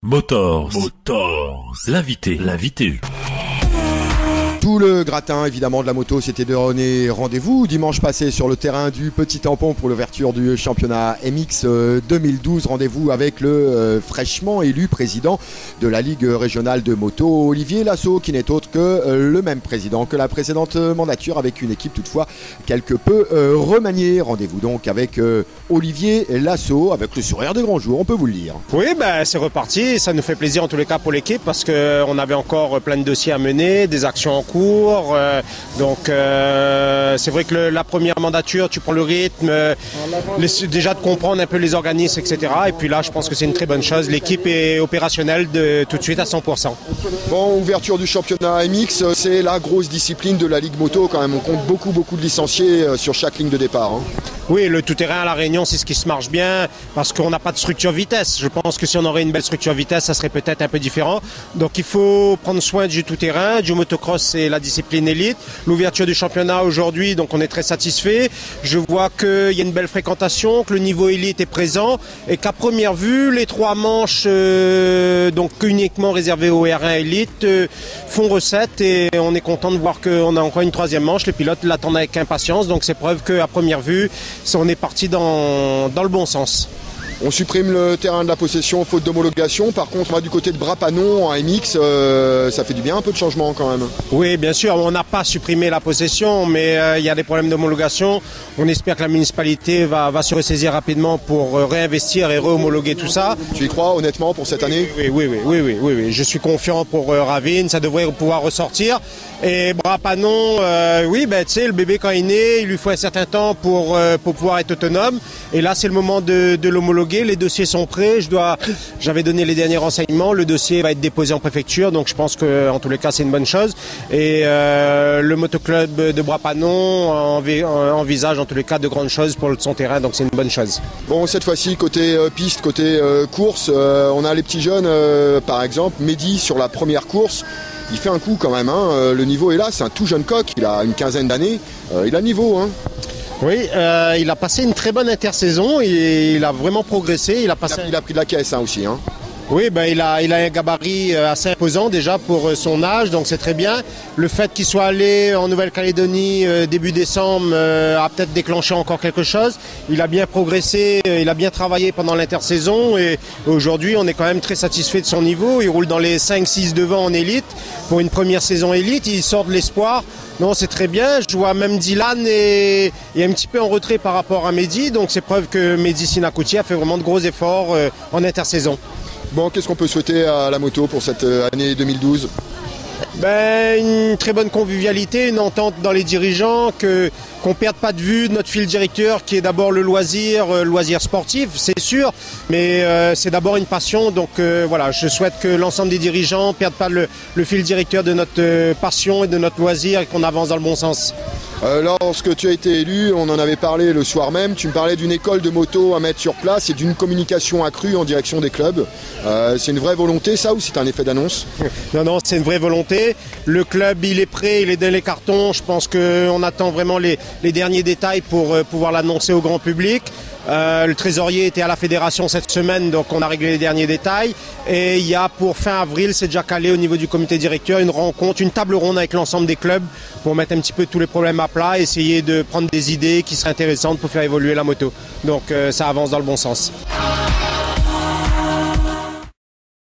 Motors, l'invité. Tout le gratin évidemment de la moto s'était donné rendez-vous dimanche passé sur le terrain du Petit Tampon pour l'ouverture du championnat MX 2012. Rendez-vous avec le fraîchement élu président de la Ligue régionale de moto, Olivier Lasso, qui n'est autre que le même président que la précédente mandature, avec une équipe toutefois quelque peu remaniée. Rendez-vous donc avec Olivier Lasso, avec le sourire des grands jours, on peut vous le dire. Oui, c'est reparti, ça nous fait plaisir en tous les cas pour l'équipe, parce qu'on avait encore plein de dossiers à mener, des actions en cours. C'est vrai que la première mandature, tu prends le rythme, déjà de comprendre un peu les organismes, etc. Et puis là, je pense que c'est une très bonne chose. L'équipe est opérationnelle tout de suite à 100%. Bon, ouverture du championnat MX, c'est la grosse discipline de la Ligue moto quand même. On compte beaucoup de licenciés sur chaque ligne de départ. Oui, le tout-terrain à La Réunion, c'est ce qui se marche bien, parce qu'on n'a pas de structure vitesse. Je pense que si on aurait une belle structure vitesse, ça serait peut-être un peu différent. Donc il faut prendre soin du tout-terrain. Du motocross, c'est la discipline élite. L'ouverture du championnat aujourd'hui, donc on est très satisfait. Je vois qu'il y a une belle fréquentation, que le niveau élite est présent, et qu'à première vue, les 3 manches, donc uniquement réservées au R1 élite, font recette, et on est content de voir qu'on a encore une 3e manche. Les pilotes l'attendent avec impatience, donc c'est preuve qu'à première vue, on est parti dans le bon sens. On supprime le terrain de la possession faute d'homologation. Par contre, moi, du côté de Brapanon en MX, ça fait du bien, un peu de changement quand même. Oui, bien sûr, on n'a pas supprimé la possession, mais il y a des problèmes d'homologation. On espère que la municipalité va se ressaisir rapidement pour réinvestir et re-homologuer tout ça. Tu y crois honnêtement pour cette année? Oui. Je suis confiant pour Ravine, ça devrait pouvoir ressortir. Et Brapanon, tu sais, le bébé quand il est né, il lui faut un certain temps pour pouvoir être autonome. Et là, c'est le moment de l'homologuer. Les dossiers sont prêts. J'avais donné les derniers renseignements. Le dossier va être déposé en préfecture, donc je pense qu'en tous les cas, c'est une bonne chose. Et le motoclub de Brapanon envisage en tous les cas de grandes choses pour son terrain, donc c'est une bonne chose. Bon, cette fois-ci, côté piste, côté course, on a les petits jeunes, par exemple, Mehdi sur la première course. Il fait un coup quand même, le niveau est là, c'est un tout jeune coq, il a une quinzaine d'années, il a le niveau. Oui, il a passé une très bonne intersaison, il a vraiment progressé. Il a pris de la caisse aussi. Oui, il a un gabarit assez imposant déjà pour son âge, donc c'est très bien. Le fait qu'il soit allé en Nouvelle-Calédonie début décembre a peut-être déclenché encore quelque chose. Il a bien progressé, il a bien travaillé pendant l'intersaison, et aujourd'hui on est quand même très satisfait de son niveau. Il roule dans les 5-6 devant en élite. Pour une première saison élite, il sort de l'espoir. Non, c'est très bien. Je vois même Dylan est un petit peu en retrait par rapport à Mehdi, donc c'est preuve que Mehdi Sinakouti a fait vraiment de gros efforts en intersaison. Bon, qu'est-ce qu'on peut souhaiter à la moto pour cette année 2012 ? Une très bonne convivialité, une entente dans les dirigeants, qu'on ne perde pas de vue notre fil directeur qui est d'abord le loisir sportif, c'est sûr, mais c'est d'abord une passion. Donc je souhaite que l'ensemble des dirigeants ne perdent pas le fil directeur de notre passion et de notre loisir, et qu'on avance dans le bon sens. Lorsque tu as été élu, on en avait parlé le soir même, tu me parlais d'une école de moto à mettre sur place et d'une communication accrue en direction des clubs. C'est une vraie volonté ça, ou c'est un effet d'annonce? Non, c'est une vraie volonté. Le club, il est prêt, il est dans les cartons. Je pense qu'on attend vraiment les derniers détails pour pouvoir l'annoncer au grand public. Le trésorier était à la fédération cette semaine, donc on a réglé les derniers détails. Et il y a pour fin avril, c'est déjà calé au niveau du comité directeur, une rencontre, une table ronde avec l'ensemble des clubs pour mettre un petit peu tous les problèmes à plat, essayer de prendre des idées qui seraient intéressantes pour faire évoluer la moto. Donc ça avance dans le bon sens.